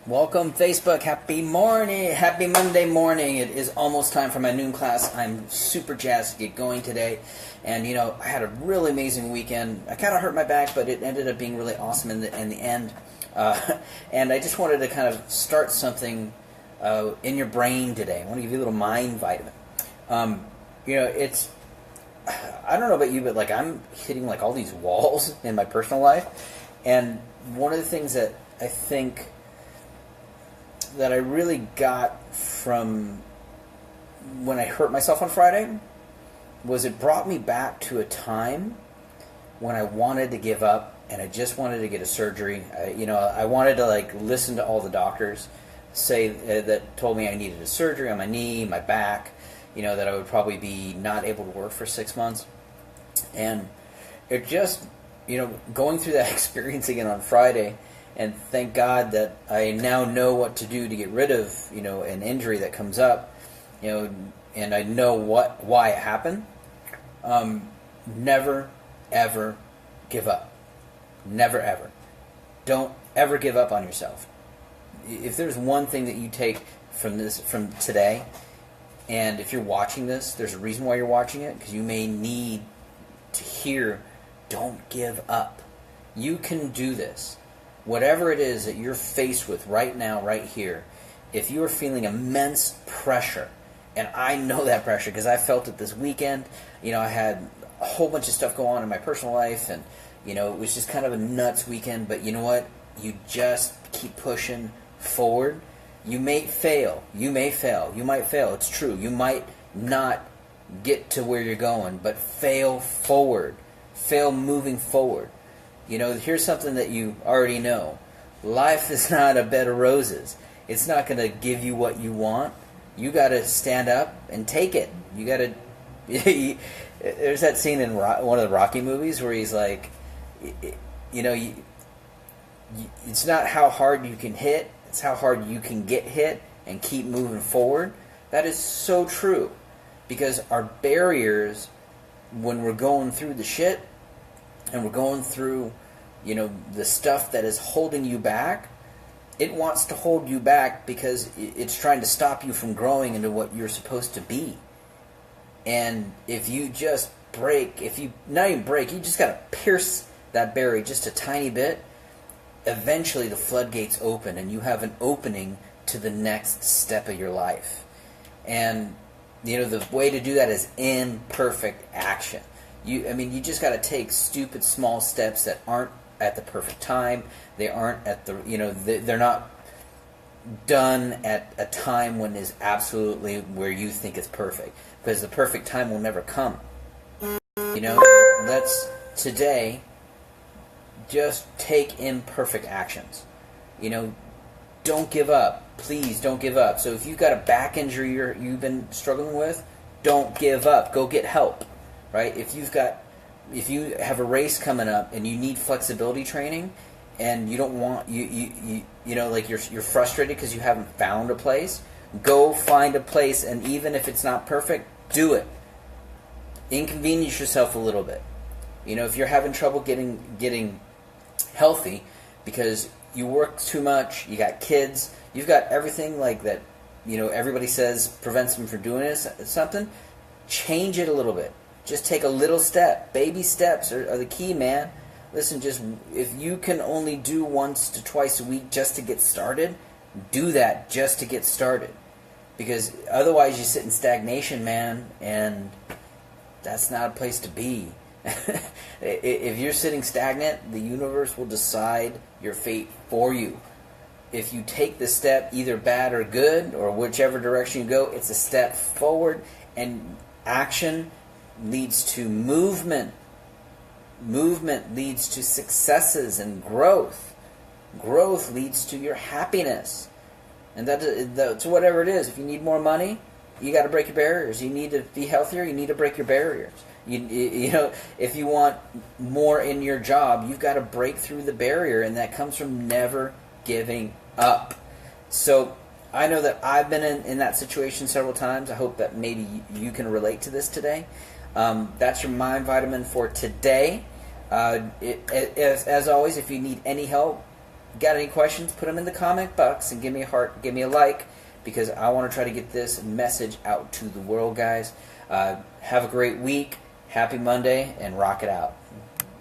Welcome, Facebook. Happy morning. Happy Monday morning. It is almost time for my noon class. I'm super jazzed to get going today. And, I had a really amazing weekend. I kind of hurt my back, but it ended up being really awesome in the end. And I just wanted to kind of start something in your brain today. I want to give you a little mind vitamin. It's... I don't know about you, but I'm hitting all these walls in my personal life. And one of the things that I think that I really got from when I hurt myself on Friday was it brought me back to a time when I wanted to give up and I just wanted to get a surgery. I wanted to listen to all the doctors say that told me I needed a surgery on my knee, my back, that I would probably be not able to work for 6 months. And it just, going through that experience again on Friday, and thank God that I now know what to do to get rid of, an injury that comes up, and I know why it happened. Never, ever give up. Never, ever. Don't ever give up on yourself. If there's one thing that you take from today, and if you're watching this, there's a reason why you're watching it, because you may need to hear, don't give up. You can do this. Whatever it is that you're faced with right now, right here, if you are feeling immense pressure, and I know that pressure because I felt it this weekend. I had a whole bunch of stuff go on in my personal life, and, it was just kind of a nuts weekend, but you know what? You just keep pushing forward. You may fail. You might fail. It's true. You might not get to where you're going, but fail forward. Fail moving forward. Here's something that you already know. Life is not a bed of roses. It's not going to give you what you want. You got to stand up and take it. You got to... There's that scene in one of the Rocky movies where he's like, it's not how hard you can hit, it's how hard you can get hit and keep moving forward. That is so true. Because our barriers, when we're going through the shit, and we're going through, the stuff that is holding you back, it wants to hold you back because it's trying to stop you from growing into what you're supposed to be. And if you just break, not even break, you just got to pierce that barrier just a tiny bit, eventually the floodgates open and you have an opening to the next step of your life. And, the way to do that is imperfect action. You just got to take stupid small steps that aren't at the perfect time. They aren't at the, they're not done at a time when is absolutely where you think it's perfect. Because the perfect time will never come. Let's today just take imperfect actions. Don't give up. Please don't give up. So if you've got a back injury you've been struggling with, don't give up. Go get help. Right? If you have a race coming up and you need flexibility training, and you don't want you're frustrated because you haven't found a place, go find a place, and even if it's not perfect, do it. Inconvenience yourself a little bit. If you're having trouble getting healthy because you work too much, you got kids, you've got everything like that. Everybody says prevents them from doing something. Change it a little bit. Just take a little step. Baby steps are the key, man. Listen, just if you can only do once to twice a week just to get started, do that just to get started. Because otherwise you sit in stagnation, man, and that's not a place to be. If you're sitting stagnant, the universe will decide your fate for you. If you take the step, either bad or good, or whichever direction you go, it's a step forward, and action leads to movement. Movement leads to successes and growth. Growth leads to your happipiness. And that's whatever it is. If you need more money, you got to break your barriers. You need to be healthier, you need to break your barriers. If you want more in your job, you've got to break through the barrier, and that comes from never giving up. So I know that I've been in that situation several times. I hope that maybe you can relate to this today. That's your mind vitamin for today. As always, if you need any help, got any questions, put them in the comment box and give me a heart, give me a like, because I want to try to get this message out to the world, guys. Have a great week. Happy Monday, and rock it out.